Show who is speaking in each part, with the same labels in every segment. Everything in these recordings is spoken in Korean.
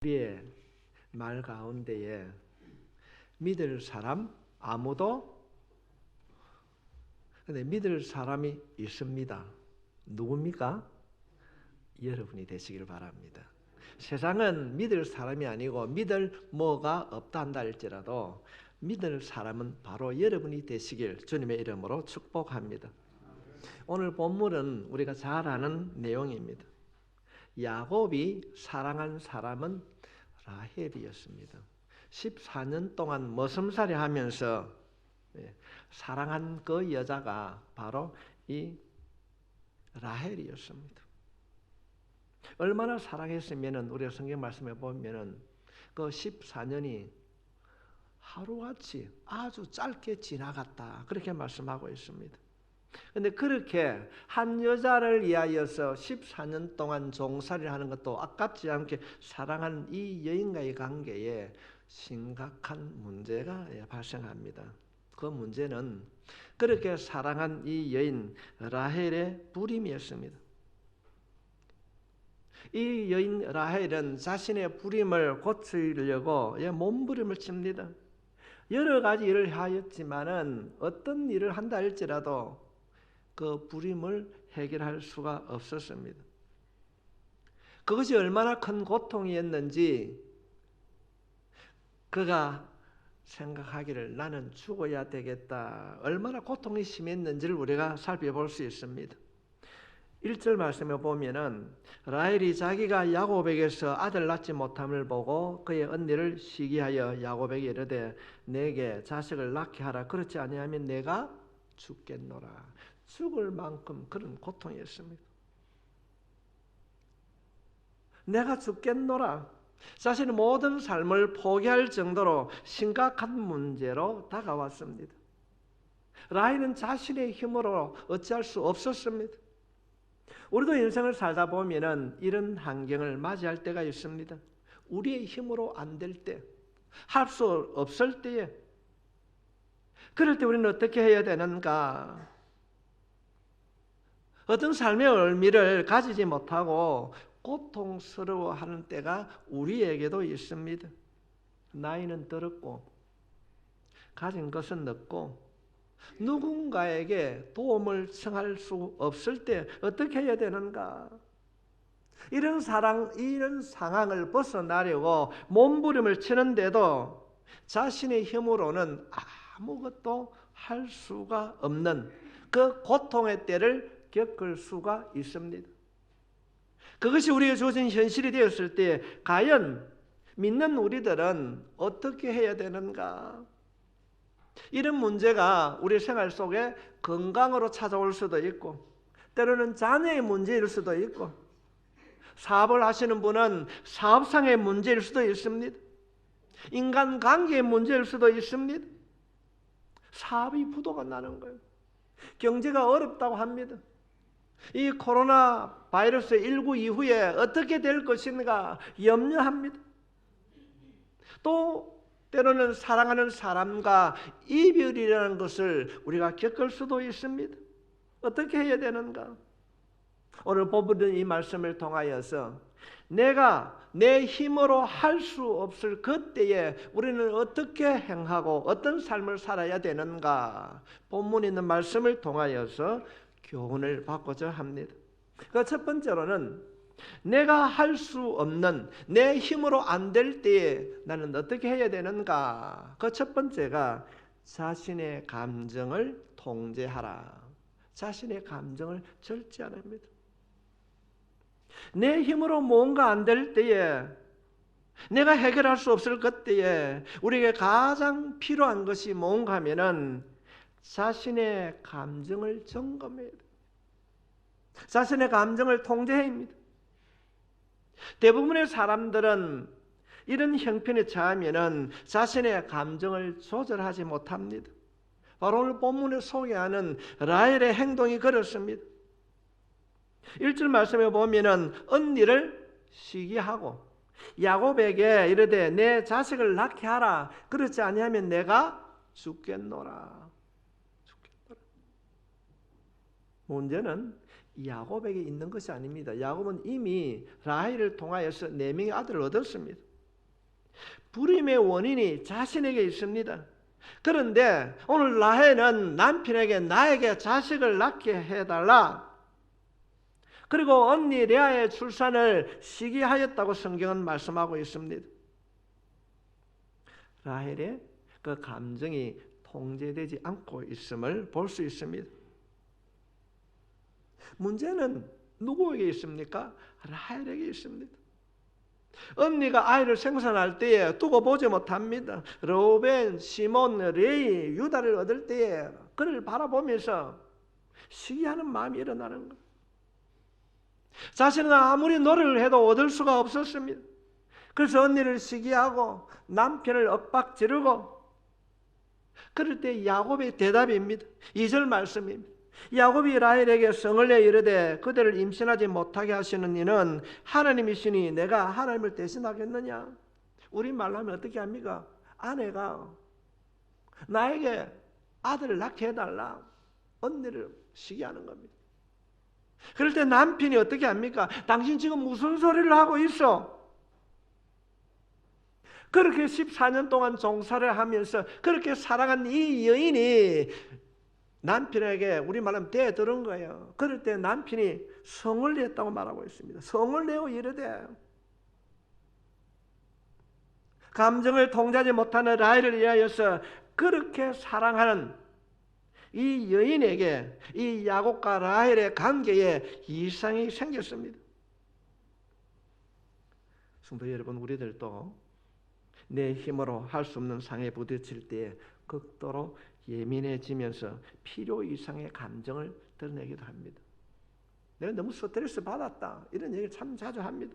Speaker 1: 우리의 말 가운데에 믿을 사람 아무도 근데 믿을 사람이 있습니다. 누굽니까? 여러분이 되시길 바랍니다. 세상은 믿을 사람이 아니고 믿을 뭐가 없다 한다 할지라도 믿을 사람은 바로 여러분이 되시길 주님의 이름으로 축복합니다. 오늘 본문은 우리가 잘 아는 내용입니다. 야곱이 사랑한 사람은 라헬이었습니다. 14년 동안 머슴살이 하면서 사랑한 그 여자가 바로 이 라헬이었습니다. 얼마나 사랑했으면 우리가 성경 말씀에 보면 그 14년이 하루같이 아주 짧게 지나갔다 그렇게 말씀하고 있습니다. 그런데 그렇게 한 여자를 위하여서 14년 동안 종살이를 하는 것도 아깝지 않게 사랑한 이 여인과의 관계에 심각한 문제가 발생합니다. 그 문제는 그렇게 사랑한 이 여인 라헬의 불임이었습니다. 이 여인 라헬은 자신의 불임을 고치려고 몸부림을 칩니다. 여러 가지 일을 하였지만은 어떤 일을 한다 할지라도 그 불임을 해결할 수가 없었습니다. 그것이 얼마나 큰 고통이었는지 그가 생각하기를 나는 죽어야 되겠다. 얼마나 고통이 심했는지를 우리가 살펴볼 수 있습니다. 1절 말씀에 보면은 라헬이 자기가 야곱에게서 아들 낳지 못함을 보고 그의 언니를 시기하여 야곱에게 이르되 내게 자식을 낳게 하라. 그렇지 아니하면 내가 죽겠노라. 죽을 만큼 그런 고통이었습니다. 내가 죽겠노라. 자신의 모든 삶을 포기할 정도로 심각한 문제로 다가왔습니다. 라헬은 자신의 힘으로 어찌할 수 없었습니다. 우리도 인생을 살다 보면은 이런 환경을 맞이할 때가 있습니다. 우리의 힘으로 안 될 때, 할 수 없을 때에, 그럴 때 우리는 어떻게 해야 되는가? 어떤 삶의 의미를 가지지 못하고 고통스러워하는 때가 우리에게도 있습니다. 나이는 들었고 가진 것은 없고 누군가에게 도움을 청할 수 없을 때 어떻게 해야 되는가? 이런 상황을 벗어나려고 몸부림을 치는데도 자신의 힘으로는 아무것도 할 수가 없는 그 고통의 때를 겪을 수가 있습니다. 그것이 우리에게 주어진 현실이 되었을 때 과연 믿는 우리들은 어떻게 해야 되는가? 이런 문제가 우리 생활 속에 건강으로 찾아올 수도 있고 때로는 자녀의 문제일 수도 있고 사업을 하시는 분은 사업상의 문제일 수도 있습니다. 인간관계의 문제일 수도 있습니다. 사업이 부도가 나는 거예요. 경제가 어렵다고 합니다. 이 코로나 바이러스 19 이후에 어떻게 될 것인가 염려합니다. 또 때로는 사랑하는 사람과 이별이라는 것을 우리가 겪을 수도 있습니다. 어떻게 해야 되는가? 오늘 본문은 이 말씀을 통하여서 내가 내 힘으로 할 수 없을 그때에 우리는 어떻게 행하고 어떤 삶을 살아야 되는가? 본문에 있는 말씀을 통하여서 교훈을 받고자 합니다. 그 첫 번째로는 내가 할 수 없는 내 힘으로 안 될 때에 나는 어떻게 해야 되는가? 그 첫 번째가 자신의 감정을 통제하라. 자신의 감정을 절제하랍니다. 내 힘으로 뭔가 안 될 때에 내가 해결할 수 없을 그때에 우리에게 가장 필요한 것이 뭔가 하면은 자신의 감정을 점검해야 됩니다. 자신의 감정을 통제해야 합니다. 대부분의 사람들은 이런 형편에 처하면은 자신의 감정을 조절하지 못합니다. 바로 오늘 본문에 소개하는 라헬의 행동이 그렇습니다. 1절 말씀에 보면은 언니를 시기하고 야곱에게 이르되 내 자식을 낳게 하라. 그렇지 아니하면 내가 죽겠노라. 문제는 야곱에게 있는 것이 아닙니다. 야곱은 이미 라헬을 통하여서 4명의 아들을 얻었습니다. 불임의 원인이 자신에게 있습니다. 그런데 오늘 라헬은 남편에게 나에게 자식을 낳게 해달라, 그리고 언니 레아의 출산을 시기하였다고 성경은 말씀하고 있습니다. 라헬의 그 감정이 통제되지 않고 있음을 볼 수 있습니다. 문제는 누구에게 있습니까? 라헬에게 있습니다. 언니가 아이를 생산할 때에 두고 보지 못합니다. 르우벤, 시몬, 레위, 유다를 얻을 때에 그를 바라보면서 시기하는 마음이 일어나는 거예요. 자신은 아무리 노력을 해도 얻을 수가 없었습니다. 그래서 언니를 시기하고 남편을 엇박지르고, 그럴 때 야곱의 대답입니다. 2절 말씀입니다. 야곱이 라헬에게 성을 내 이르되 그대를 임신하지 못하게 하시는 이는 하나님이시니 내가 하나님을 대신하겠느냐? 우리 말로 하면 어떻게 합니까? 아내가 나에게 아들을 낳게 해달라, 언니를 시기하는 겁니다. 그럴 때 남편이 어떻게 합니까? 당신 지금 무슨 소리를 하고 있어? 그렇게 14년 동안 종사를 하면서 그렇게 사랑한 이 여인이 남편에게 우리 말하면 대들은 거예요. 그럴 때 남편이 성을 냈다고 말하고 있습니다. 성을 내어 이르되, 감정을 통제하지 못하는 라헬을 위하여서 그렇게 사랑하는 이 여인에게 이 야곱과 라헬의 관계에 이상이 생겼습니다. 성도 여러분, 우리들도 내 힘으로 할 수 없는 상에 부딪힐 때에 극도로 예민해지면서 필요 이상의 감정을 드러내기도 합니다. 내가 너무 스트레스 받았다, 이런 얘기를 참 자주 합니다.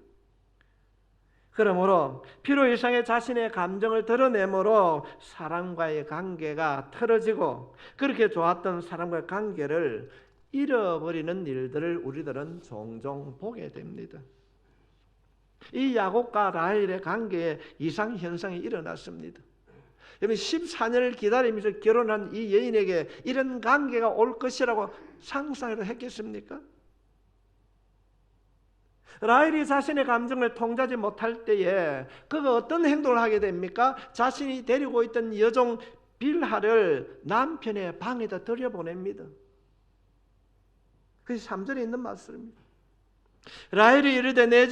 Speaker 1: 그러므로 필요 이상의 자신의 감정을 드러내므로 사람과의 관계가 틀어지고, 그렇게 좋았던 사람과의 관계를 잃어버리는 일들을 우리들은 종종 보게 됩니다. 이 야곱과 라헬의 관계에 이상 현상이 일어났습니다. 여러분, 14년을 기다리면서 결혼한 이 여인에게 이런 관계가 올 것이라고 상상해도 했겠습니까? 라헬이 자신의 감정을 통제하지 못할 때에 그가 어떤 행동을 하게 됩니까? 자신이 데리고 있던 여종 빌하를 남편의 방에다 들여보냅니다. 그게 3절에 있는 말씀입니다. 라헬이 이르되 내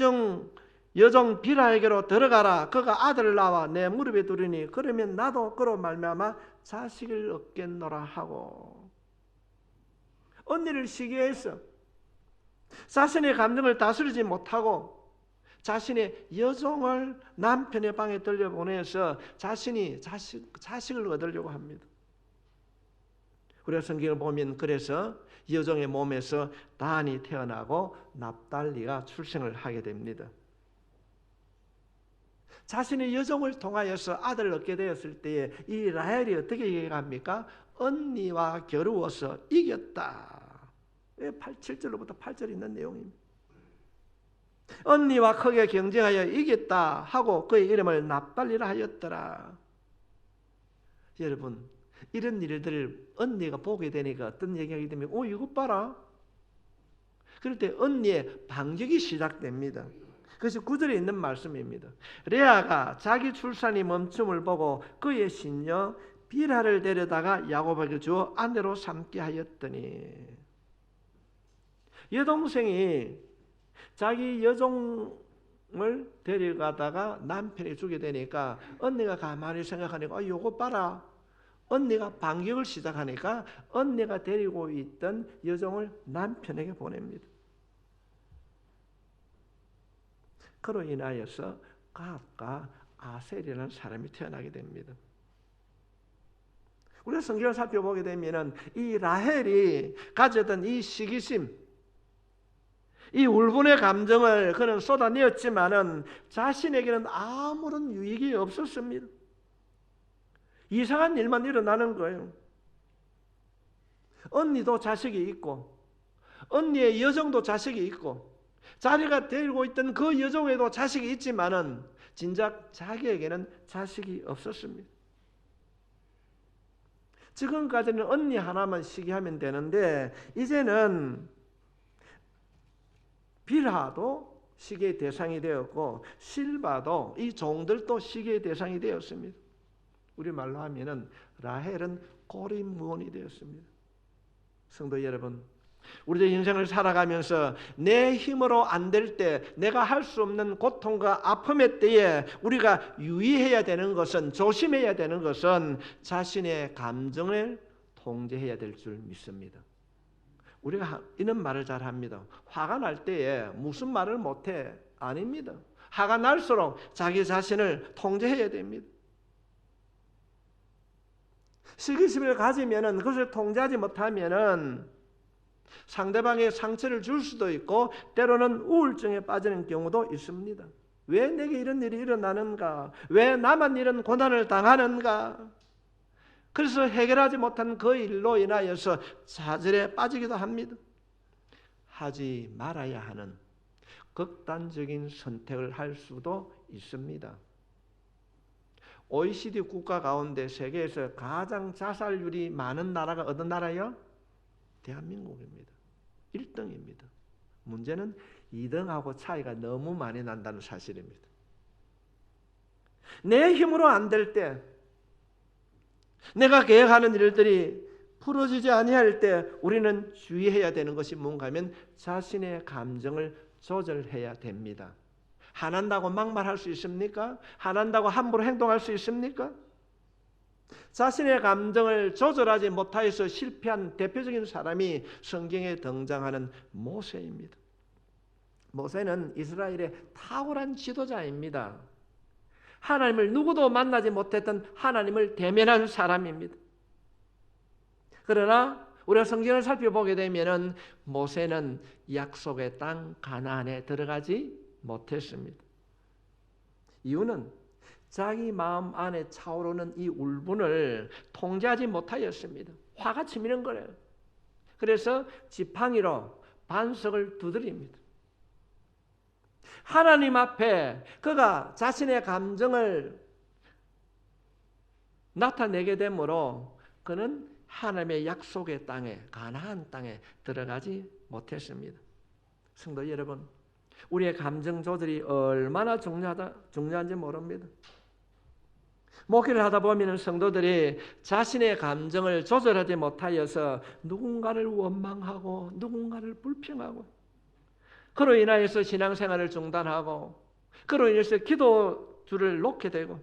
Speaker 1: 여종 빌하에게로 들어가라. 그가 아들을 낳아 내 무릎에 두리니 그러면 나도 그로 말미암아 자식을 얻겠노라 하고, 언니를 시기해서 자신의 감정을 다스리지 못하고 자신의 여종을 남편의 방에 들여보내서 자신이 자식을 얻으려고 합니다. 우리가 성경을 보면 그래서 여종의 몸에서 단이 태어나고 납달리가 출생을 하게 됩니다. 자신의 여종을 통하여서 아들을 얻게 되었을 때에 이 라헬이 어떻게 얘기합니까? 언니와 겨루어서 이겼다. 7절로부터 8절 있는 내용입니다. 언니와 크게 경쟁하여 이겼다 하고 그의 이름을 납달리라 하였더라. 여러분, 이런 일들을 언니가 보게 되니까 어떤 얘기하게 되면 이것 봐라. 그럴 때 언니의 반격이 시작됩니다. 그것이 9절에 있는 말씀입니다. 레아가 자기 출산이 멈춤을 보고 그의 신녀 빌하를 데려다가 야곱에게 주어 아내로 삼게 하였더니, 여동생이 자기 여종을 데려가다가 남편이 주게 되니까 언니가 가만히 생각하니까 이거 봐라. 언니가 반격을 시작하니까 언니가 데리고 있던 여종을 남편에게 보냅니다. 그로 인하여서 가압과 아셀이라는 사람이 태어나게 됩니다. 우리가 성경을 살펴보게 되면 이 라헬이 가졌던 이 시기심, 이 울분의 감정을 그는 쏟아내었지만은 자신에게는 아무런 유익이 없었습니다. 이상한 일만 일어나는 거예요. 언니도 자식이 있고 언니의 여종도 자식이 있고 자기가 데리고 있던 그 여종에도 자식이 있지만은 진작 자기에게는 자식이 없었습니다. 지금까지는 언니 하나만 시기하면 되는데 이제는 빌하도 시기의 대상이 되었고 실바도 이 종들도 시기의 대상이 되었습니다. 우리말로 하면은 라헬은 고립무원이 되었습니다. 성도 여러분, 우리의 인생을 살아가면서 내 힘으로 안 될 때, 내가 할 수 없는 고통과 아픔의 때에 우리가 유의해야 되는 것은, 조심해야 되는 것은 자신의 감정을 통제해야 될 줄 믿습니다. 우리가 이런 말을 잘 합니다. 화가 날 때에 무슨 말을 못해? 아닙니다. 화가 날수록 자기 자신을 통제해야 됩니다. 시기심을 가지면은, 그것을 통제하지 못하면은 상대방의 상처를 줄 수도 있고 때로는 우울증에 빠지는 경우도 있습니다. 왜 내게 이런 일이 일어나는가? 왜 나만 이런 고난을 당하는가? 그래서 해결하지 못한 그 일로 인하여서 좌절에 빠지기도 합니다. 하지 말아야 하는 극단적인 선택을 할 수도 있습니다. OECD 국가 가운데 세계에서 가장 자살률이 많은 나라가 어떤 나라요? 대한민국입니다. 1등입니다. 문제는 2등하고 차이가 너무 많이 난다는 사실입니다. 내 힘으로 안 될 때, 내가 계획하는 일들이 풀어지지 아니할 때 우리는 주의해야 되는 것이 뭔가 하면 자신의 감정을 조절해야 됩니다. 화난다고 막말할 수 있습니까? 화난다고 함부로 행동할 수 있습니까? 자신의 감정을 조절하지 못하여서 실패한 대표적인 사람이 성경에 등장하는 모세입니다. 모세는 이스라엘의 탁월한 지도자입니다. 하나님을 누구도 만나지 못했던 하나님을 대면한 사람입니다. 그러나 우리가 성경을 살펴보게 되면 모세는 약속의 땅 가나안에 들어가지 못했습니다. 이유는 자기 마음 안에 차오르는 이 울분을 통제하지 못하였습니다. 화가 치미는 거예요. 그래서 지팡이로 반석을 두드립니다. 하나님 앞에 그가 자신의 감정을 나타내게 되므로 그는 하나님의 약속의 땅에, 가나안 땅에 들어가지 못했습니다. 성도 여러분, 우리의 감정 조절이 얼마나 중요한지 모릅니다. 목회를 하다 보면 성도들이 자신의 감정을 조절하지 못하여서 누군가를 원망하고 누군가를 불평하고 그로 인하여서 신앙생활을 중단하고 그로 인해서 기도줄을 놓게 되고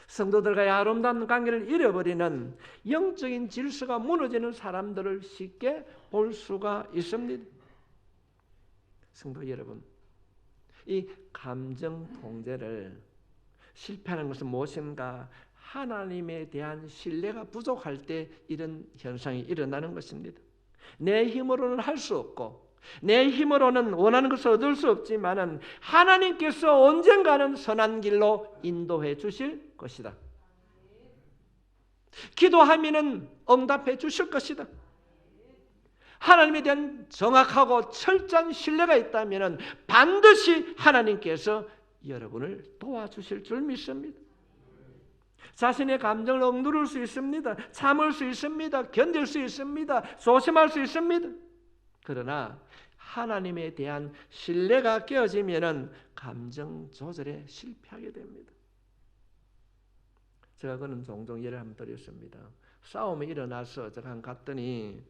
Speaker 1: 성도들과의 아름다운 관계를 잃어버리는 영적인 질서가 무너지는 사람들을 쉽게 볼 수가 있습니다. 성도 여러분, 이 감정 통제를 실패하는 것은 무엇인가? 하나님에 대한 신뢰가 부족할 때 이런 현상이 일어나는 것입니다. 내 힘으로는 할 수 없고 내 힘으로는 원하는 것을 얻을 수 없지만은 하나님께서 언젠가는 선한 길로 인도해 주실 것이다. 기도하면은 응답해 주실 것이다. 하나님에 대한 정확하고 철저한 신뢰가 있다면은 반드시 하나님께서 여러분을 도와주실 줄 믿습니다. 자신의 감정을 억누를 수 있습니다. 참을 수 있습니다. 견딜 수 있습니다. 조심할 수 있습니다. 그러나 하나님에 대한 신뢰가 깨어지면은 감정 조절에 실패하게 됩니다. 제가 그는 종종 예를 한번 드렸습니다. 싸움이 일어나서 제가 갔더니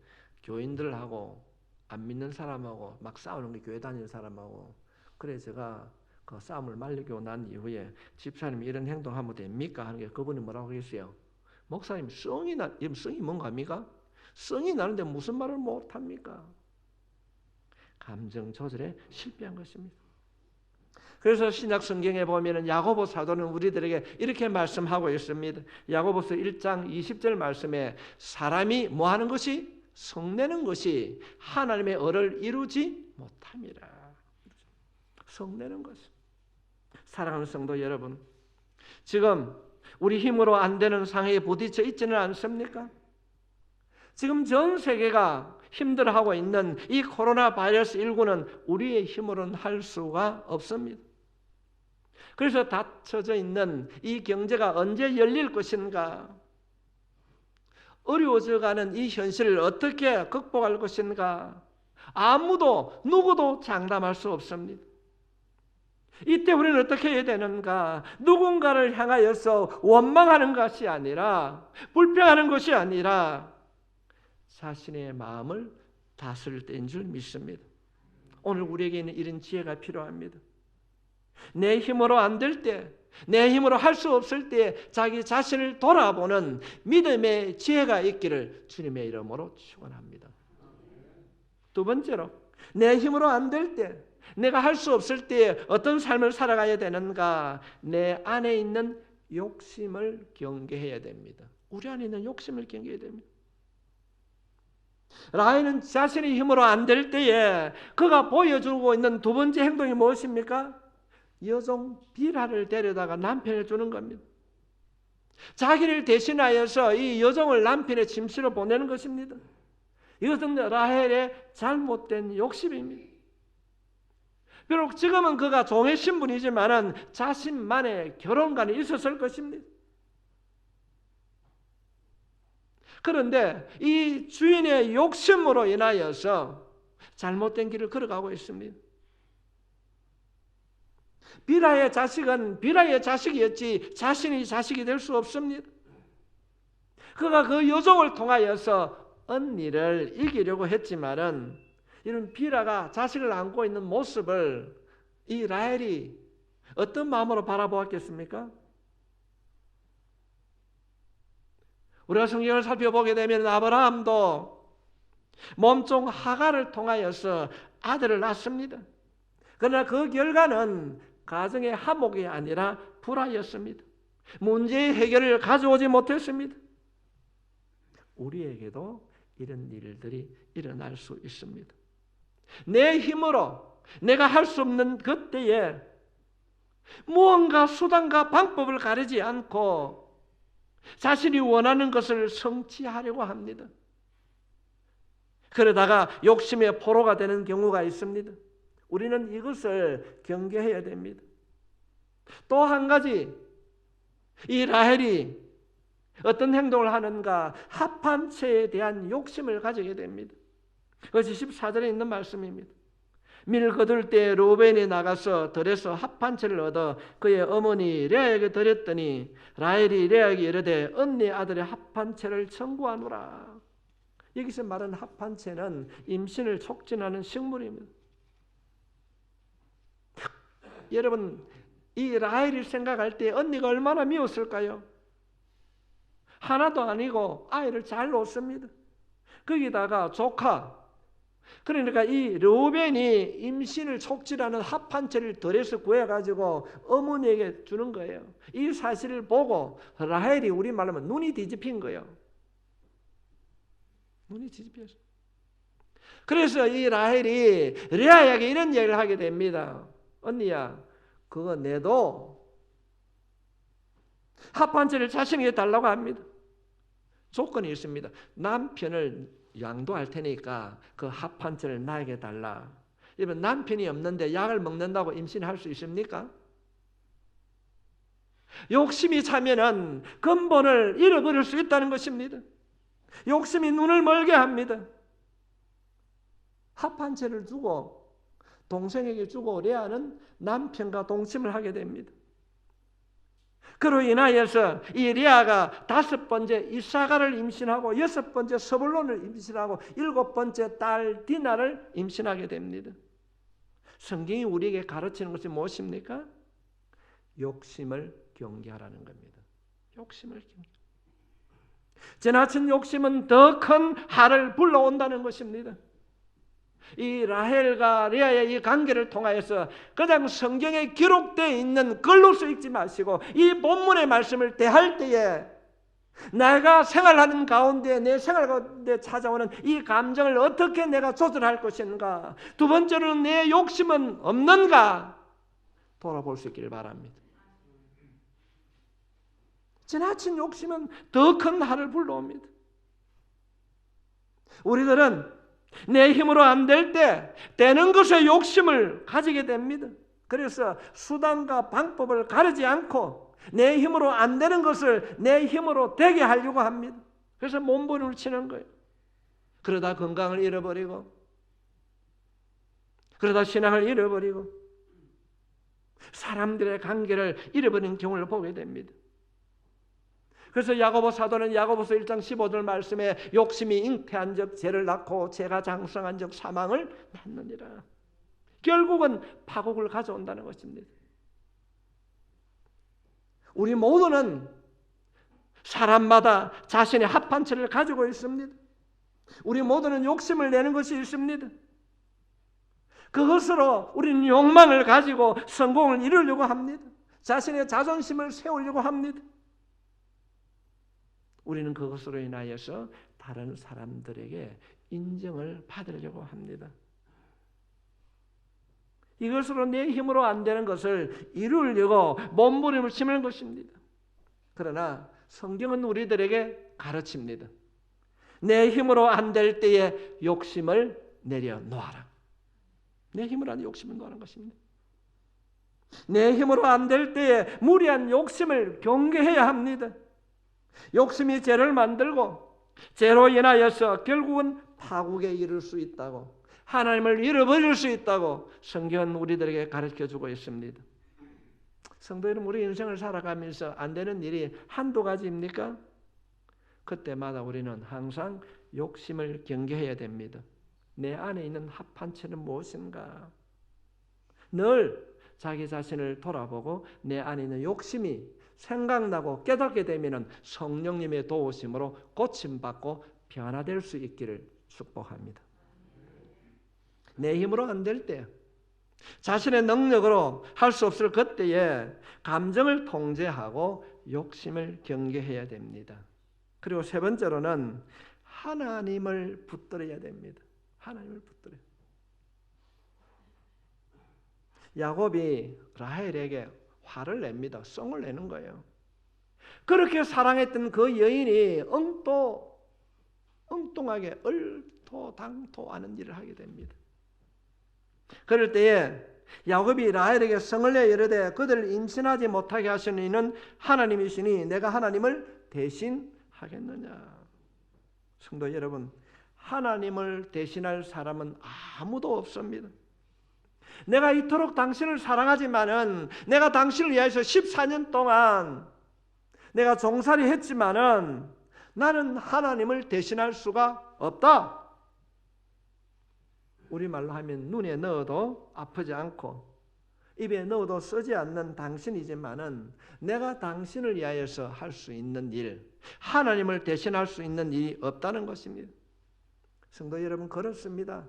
Speaker 1: 교인들하고 안 믿는 사람하고 막 싸우는 게 교회 다니는 사람하고 그래 제가 그 싸움을 말리고 난 이후에 집사님이 이런 행동하면 됩니까? 하는 게 그분이 뭐라고 했어요? 목사님 성이 뭔가 합니까? 성이 나는데 무슨 말을 못합니까? 감정 조절에 실패한 것입니다. 그래서 신약 성경에 보면 야고보 사도는 우리들에게 이렇게 말씀하고 있습니다. 야고보서 1장 20절 말씀에 사람이 뭐하는 것이? 성내는 것이 하나님의 의를 이루지 못함이라. 성내는 것입니다. 사랑하는 성도 여러분, 지금 우리 힘으로 안 되는 상황에 부딪혀 있지는 않습니까? 지금 전 세계가 힘들어하고 있는 이 코로나 바이러스 19는 우리의 힘으로는 할 수가 없습니다. 그래서 닫혀져 있는 이 경제가 언제 열릴 것인가? 어려워져가는 이 현실을 어떻게 극복할 것인가? 아무도 누구도 장담할 수 없습니다. 이때 우리는 어떻게 해야 되는가? 누군가를 향하여서 원망하는 것이 아니라, 불평하는 것이 아니라 자신의 마음을 다스릴 때인 줄 믿습니다. 오늘 우리에게는 이런 지혜가 필요합니다. 내 힘으로 안 될 때, 내 힘으로 할 수 없을 때 자기 자신을 돌아보는 믿음의 지혜가 있기를 주님의 이름으로 축원합니다. 두 번째로, 내 힘으로 안 될 때, 내가 할 수 없을 때 어떤 삶을 살아가야 되는가? 내 안에 있는 욕심을 경계해야 됩니다. 우리 안에 있는 욕심을 경계해야 됩니다. 라헬은 자신의 힘으로 안 될 때에 그가 보여주고 있는 두 번째 행동이 무엇입니까? 여종 빌하를 데려다가 남편을 주는 겁니다. 자기를 대신하여서 이 여종을 남편의 침실로 보내는 것입니다. 이것은 라헬의 잘못된 욕심입니다. 비록 지금은 그가 종의 신분이지만은 자신만의 결혼관이 있었을 것입니다. 그런데 이 주인의 욕심으로 인하여서 잘못된 길을 걸어가고 있습니다. 빌하의 자식은 빌하의 자식이었지 자신이 자식이 될 수 없습니다. 그가 그 여종을 통하여서 언니를 이기려고 했지만은 이런 빌하가 자식을 안고 있는 모습을 이 라헬이 어떤 마음으로 바라보았겠습니까? 우리가 성경을 살펴보게 되면 아브라함도 몸종 하갈을 통하여서 아들을 낳습니다. 그러나 그 결과는 가정의 화목이 아니라 불화였습니다. 문제의 해결을 가져오지 못했습니다. 우리에게도 이런 일들이 일어날 수 있습니다. 내 힘으로 내가 할 수 없는 그때에 무언가 수단과 방법을 가리지 않고 자신이 원하는 것을 성취하려고 합니다. 그러다가 욕심의 포로가 되는 경우가 있습니다. 우리는 이것을 경계해야 됩니다. 또 한 가지, 이 라헬이 어떤 행동을 하는가? 합한 채에 대한 욕심을 가지게 됩니다. 그것이 14절에 있는 말씀입니다. 밀 거둘 때 르우벤이 나가서 들에서 합한 채를 얻어 그의 어머니 레아에게 드렸더니 라헬이 레아에게 이르되 언니 아들의 합한 채를 청구하노라. 여기서 말하는 합한 채는 임신을 촉진하는 식물입니다. 여러분, 이 라헬이 생각할 때 언니가 얼마나 미웠을까요? 하나도 아니고 아이를 잘 놓습니다. 거기다가 조카, 그러니까 이 르우벤이 임신을 촉진하는 합한 채를 들에서 구해가지고 어머니에게 주는 거예요. 이 사실을 보고 라헬이 우리 말로 하면 눈이 뒤집힌 거예요. 눈이 뒤집혔어요. 그래서 이 라헬이 레아에게 이런 얘기를 하게 됩니다. 언니야, 그거 내도 합한 채를 자신에게 달라고 합니다. 조건이 있습니다. 남편을 양도할 테니까 그 합한 채를 나에게 달라. 여러분, 남편이 없는데 약을 먹는다고 임신할 수 있습니까? 욕심이 차면은 근본을 잃어버릴 수 있다는 것입니다. 욕심이 눈을 멀게 합니다. 합한 채를 주고 동생에게 주고 레아는 남편과 동침을 하게 됩니다. 그로 인하여서 이 레아가 5번째 이사가를 임신하고 6번째 스불론을 임신하고 7번째 딸 디나를 임신하게 됩니다. 성경이 우리에게 가르치는 것이 무엇입니까? 욕심을 경계하라는 겁니다. 욕심을 경계. 지나친 욕심은 더 큰 해를 불러온다는 것입니다. 이 라헬과 레아의 이 관계를 통하여서 그냥 성경에 기록되어 있는 글로서 읽지 마시고 이 본문의 말씀을 대할 때에 내가 생활하는 가운데 내 생활 가운데 찾아오는 이 감정을 어떻게 내가 조절할 것인가, 두 번째로는 내 욕심은 없는가 돌아볼 수 있기를 바랍니다. 지나친 욕심은 더 큰 해를 불러옵니다. 우리들은 내 힘으로 안 될 때 되는 것에 욕심을 가지게 됩니다. 그래서 수단과 방법을 가리지 않고 내 힘으로 안 되는 것을 내 힘으로 되게 하려고 합니다. 그래서 몸부림을 치는 거예요. 그러다 건강을 잃어버리고, 그러다 신앙을 잃어버리고, 사람들의 관계를 잃어버린 경우를 보게 됩니다. 그래서 야고보 사도는 야고보서 1장 15절 말씀에 욕심이 잉태한 적 죄를 낳고 죄가 장성한 적 사망을 낳느니라. 결국은 파국을 가져온다는 것입니다. 우리 모두는 사람마다 자신의 합판체를 가지고 있습니다. 우리 모두는 욕심을 내는 것이 있습니다. 그것으로 우리는 욕망을 가지고 성공을 이루려고 합니다. 자신의 자존심을 세우려고 합니다. 우리는 그것으로 인하여서 다른 사람들에게 인정을 받으려고 합니다. 이것으로 내 힘으로 안 되는 것을 이루려고 몸부림을 치는 것입니다. 그러나 성경은 우리들에게 가르칩니다. 내 힘으로 안 될 때에 욕심을 내려놓아라. 내 힘으로 안 될 욕심을 놓아라는 것입니다. 내 힘으로 안 될 때에 무리한 욕심을 경계해야 합니다. 욕심이 죄를 만들고 죄로 인하여서 결국은 파국에 이를 수 있다고, 하나님을 잃어버릴 수 있다고 성경은 우리들에게 가르쳐주고 있습니다. 성도 여러분, 우리 인생을 살아가면서 안 되는 일이 한두 가지입니까? 그때마다 우리는 항상 욕심을 경계해야 됩니다. 내 안에 있는 합판체는 무엇인가? 늘 자기 자신을 돌아보고 내 안에 있는 욕심이 생각나고 깨닫게 되면 성령님의 도우심으로 고침받고 변화될 수 있기를 축복합니다. 내 힘으로 안 될 때, 자신의 능력으로 할 수 없을 그때에 감정을 통제하고 욕심을 경계해야 됩니다. 그리고 세 번째로는 하나님을 붙들어야 됩니다. 하나님을 붙들어야. 야곱이 라헬에게 화를 냅니다. 성을 내는 거예요. 그렇게 사랑했던 그 여인이 엉뚱하게 얼토당토하는 일을 하게 됩니다. 그럴 때에 야곱이 라헬에게 성을 내 이르되 그들을 임신하지 못하게 하시는 이는 하나님이시니 내가 하나님을 대신하겠느냐. 성도 여러분, 하나님을 대신할 사람은 아무도 없습니다. 내가 이토록 당신을 사랑하지만은, 내가 당신을 위해서 14년 동안 내가 종살이 했지만은 나는 하나님을 대신할 수가 없다. 우리말로 하면 눈에 넣어도 아프지 않고 입에 넣어도 쓰지 않는 당신이지만은 내가 당신을 위하여서 할 수 있는 일, 하나님을 대신할 수 있는 일이 없다는 것입니다. 성도 여러분, 그렇습니다.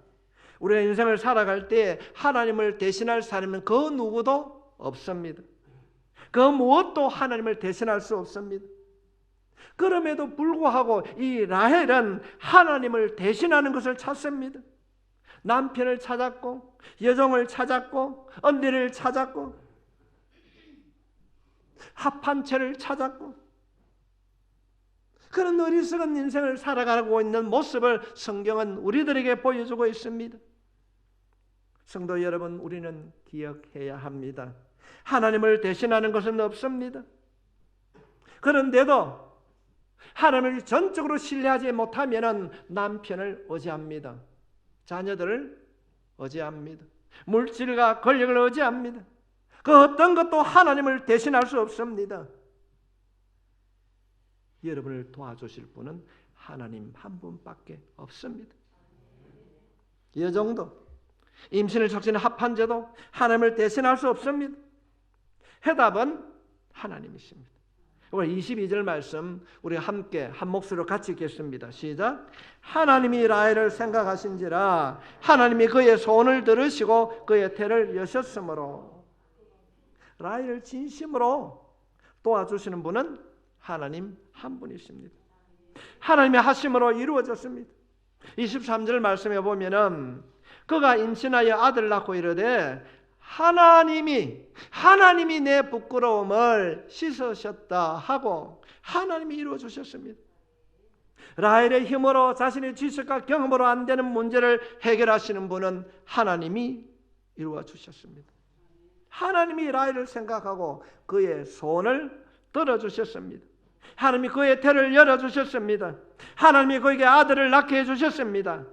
Speaker 1: 우리가 인생을 살아갈 때 하나님을 대신할 사람은 그 누구도 없습니다. 그 무엇도 하나님을 대신할 수 없습니다. 그럼에도 불구하고 이 라헬은 하나님을 대신하는 것을 찾습니다. 남편을 찾았고, 여종을 찾았고, 언니를 찾았고, 합판체를 찾았고, 그런 어리석은 인생을 살아가고 있는 모습을 성경은 우리들에게 보여주고 있습니다. 성도 여러분, 우리는 기억해야 합니다. 하나님을 대신하는 것은 없습니다. 그런데도 하나님을 전적으로 신뢰하지 못하면 남편을 의지합니다. 자녀들을 의지합니다. 물질과 권력을 의지합니다. 그 어떤 것도 하나님을 대신할 수 없습니다. 여러분을 도와주실 분은 하나님 한 분밖에 없습니다. 여종도, 임신을 촉진한 합판제도 하나님을 대신할 수 없습니다. 해답은 하나님이십니다. 오늘 22절 말씀 우리 함께 한 목소리로 같이 읽겠습니다. 시작. 하나님이 라헬을 생각하신지라 하나님이 그의 소원을 들으시고 그의 태를 여셨으므로. 라헬을 진심으로 도와주시는 분은 하나님 한 분이십니다. 하나님의 하심으로 이루어졌습니다. 23절 말씀에 보면은 그가 임신하여 아들을 낳고 이르되 하나님이 내 부끄러움을 씻으셨다 하고 하나님이 이루어 주셨습니다. 라헬의 힘으로 자신의 지식과 경험으로 안 되는 문제를 해결하시는 분은 하나님이 이루어 주셨습니다. 하나님이 라헬을 생각하고 그의 소원을 들어주셨습니다. 하나님이 그의 태를 열어주셨습니다. 하나님이 그에게 아들을 낳게 해주셨습니다.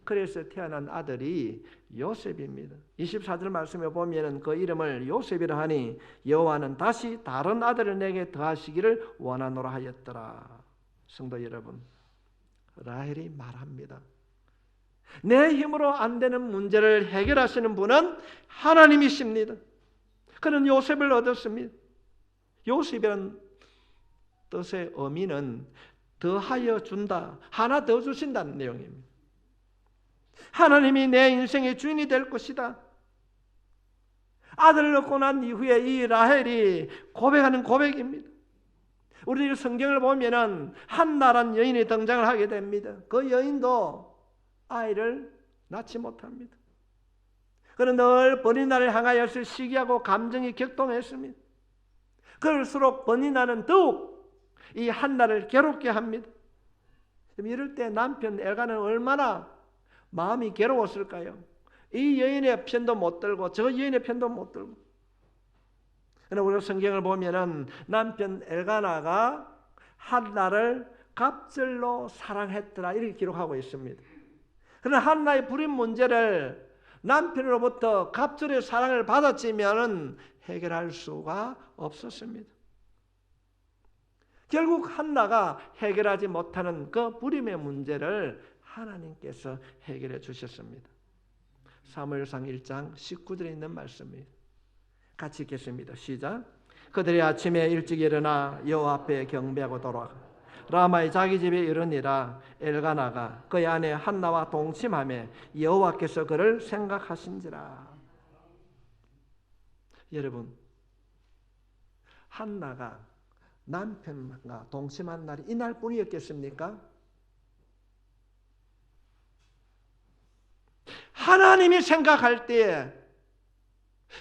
Speaker 1: 그래서 태어난 아들이 요셉입니다. 24절 말씀에 보면은 그 이름을 요셉이라 하니 여호와는 다시 다른 아들을 내게 더하시기를 원하노라 하였더라. 성도 여러분, 라헬이 말합니다. 내 힘으로 안 되는 문제를 해결하시는 분은 하나님이십니다. 그는 요셉을 얻었습니다. 요셉이라는 뜻의 의미는 더하여 준다, 하나 더 주신다는 내용입니다. 하나님이 내 인생의 주인이 될 것이다. 아들을 얻고 난 이후에 이 라헬이 고백하는 고백입니다. 우리 성경을 보면은 한나란 여인이 등장을 하게 됩니다. 그 여인도 아이를 낳지 못합니다. 그는 늘 버니나를 향하여서 시기하고 감정이 격동했습니다. 그럴수록 버니나는 더욱 이 한나를 괴롭게 합니다. 이럴 때 남편 엘가는 얼마나 마음이 괴로웠을까요? 이 여인의 편도 못 들고 저 여인의 편도 못 들고. 그러나 우리가 성경을 보면은 남편 엘가나가 한나를 갑절로 사랑했더라 이렇게 기록하고 있습니다. 그러나 한나의 불임 문제를 남편으로부터 갑절의 사랑을 받았지만은 해결할 수가 없었습니다. 결국 한나가 해결하지 못하는 그 불임의 문제를 하나님께서 해결해 주셨습니다. 사무엘상 1장 19절에 있는 말씀입니다. 같이 읽겠습니다. 시작. 그들이 아침에 일찍 일어나 여호와 앞에 경배하고 돌아가 라마의 자기 집에 이르니라. 엘가나가 그의 아내 한나와 동침하며 여호와께서 그를 생각하신지라. 여러분, 한나가 남편과 동침한 날이 이날뿐이었겠습니까? 하나님이 생각할 때에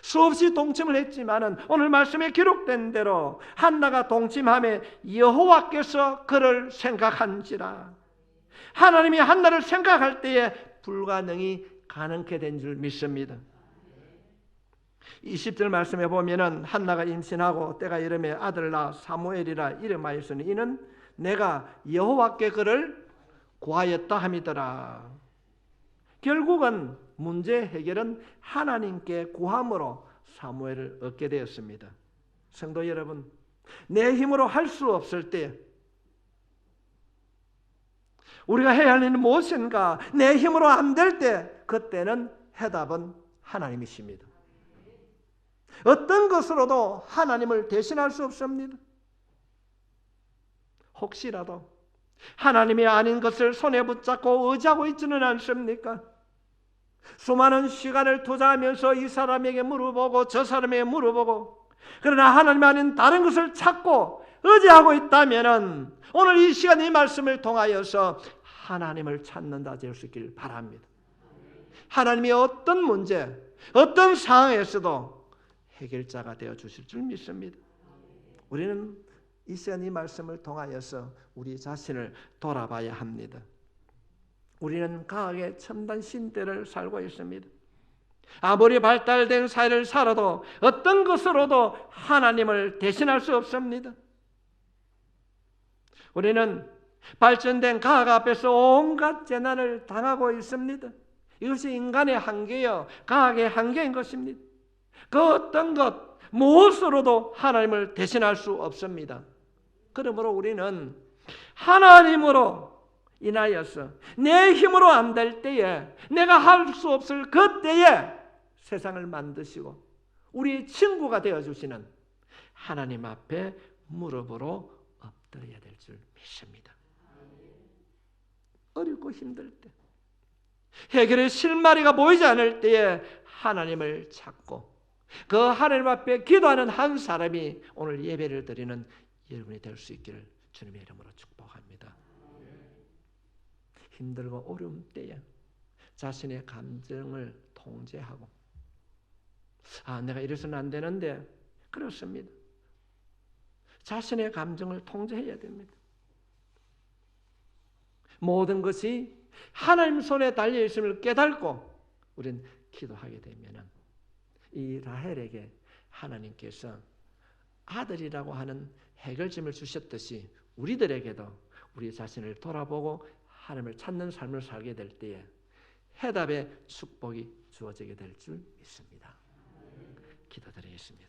Speaker 1: 수없이 동침을 했지만은 오늘 말씀에 기록된 대로 한나가 동침하며 여호와께서 그를 생각한지라. 하나님이 한나를 생각할 때에 불가능이 가능케 된 줄 믿습니다. 20절 말씀에 보면은 한나가 임신하고 때가 이름에 아들을 낳아 사무엘이라 이름하였으니 이는 내가 여호와께 그를 구하였다 함이더라. 결국은 문제 해결은 하나님께 구함으로 사무엘을 얻게 되었습니다. 성도 여러분, 내 힘으로 할 수 없을 때 우리가 해야 할 일은 무엇인가? 내 힘으로 안 될 때 그때는 해답은 하나님이십니다. 어떤 것으로도 하나님을 대신할 수 없습니다. 혹시라도 하나님이 아닌 것을 손에 붙잡고 의지하고 있지는 않습니까? 수많은 시간을 투자하면서 이 사람에게 물어보고 저 사람에게 물어보고 그러나 하나님 아닌 다른 것을 찾고 의지하고 있다면 오늘 이 시간 이 말씀을 통하여서 하나님을 찾는다 될 수 있길 바랍니다. 하나님이 어떤 문제, 어떤 상황에서도 해결자가 되어 주실 줄 믿습니다. 우리는 이 시간 이 말씀을 통하여서 우리 자신을 돌아봐야 합니다. 우리는 과학의 첨단 신대를 살고 있습니다. 아무리 발달된 사회를 살아도 어떤 것으로도 하나님을 대신할 수 없습니다. 우리는 발전된 과학 앞에서 온갖 재난을 당하고 있습니다. 이것이 인간의 한계요, 과학의 한계인 것입니다. 그 어떤 것 무엇으로도 하나님을 대신할 수 없습니다. 그러므로 우리는 하나님으로 인하여서 내 힘으로 안 될 때에 내가 할 수 없을 그때에 세상을 만드시고 우리의 친구가 되어주시는 하나님 앞에 무릎으로 엎드려야 될 줄 믿습니다. 어렵고 힘들 때 해결의 실마리가 보이지 않을 때에 하나님을 찾고 그 하나님 앞에 기도하는 한 사람이 오늘 예배를 드리는 여러분이 될 수 있기를 주님의 이름으로 축복합니다. 힘들고 어려움 때에 자신의 감정을 통제하고 내가 이래서는 안 되는데 그렇습니다. 자신의 감정을 통제해야 됩니다. 모든 것이 하나님 손에 달려 있음을 깨닫고 우리는 기도하게 되면 이 라헬에게 하나님께서 아들이라고 하는 해결점을 주셨듯이 우리들에게도 우리 자신을 돌아보고 하나님을 찾는 삶을 살게 될 때에 해답의 축복이 주어지게 될 줄 믿습니다. 기도드리겠습니다.